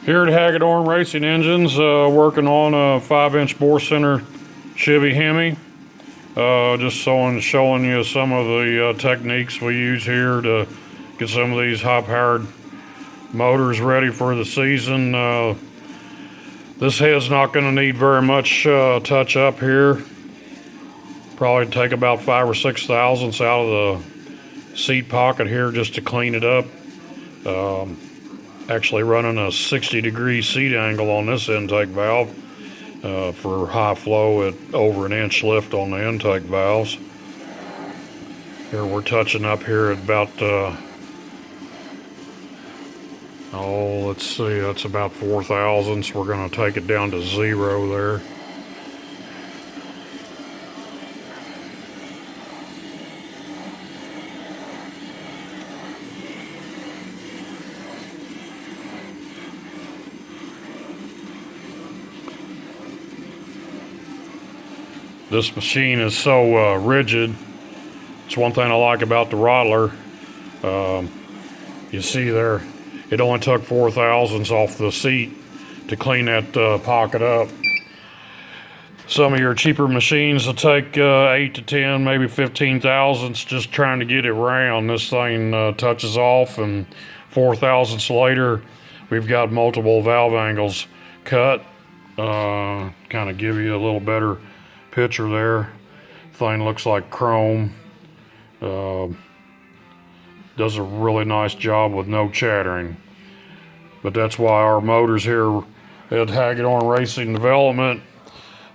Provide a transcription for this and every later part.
Here at Hagedorn Racing Engines, working on a 5-inch bore center Chevy Hemi. Just showing you some of the techniques we use here to get some of these high-powered motors ready for the season. This head's not going to need very much touch up here. Probably take about 5 or 6 thousandths out of the seat pocket here just to clean it up. Actually running a 60-degree seat angle on this intake valve for high flow at over 1 inch lift on the intake valves. Here we're touching up here at about let's see, that's about 4 thousandths. We're going to take it down to 0 there. This machine is so rigid. It's one thing I like about the Rottler. You see there, it only took 4 thousandths off the seat to clean that pocket up. Some of your cheaper machines will take 8 to 10, maybe 15 thousandths just trying to get it round. This thing touches off, and 4 thousandths later, we've got multiple valve angles cut. Kind of give you a little better picture there. Thing looks like chrome. Does a really nice job with no chattering. But that's why our motors here at Hagedorn Racing Development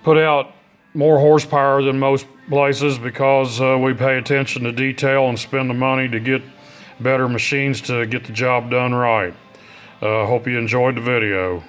put out more horsepower than most places, because we pay attention to detail and spend the money to get better machines to get the job done right. Hope you enjoyed the video.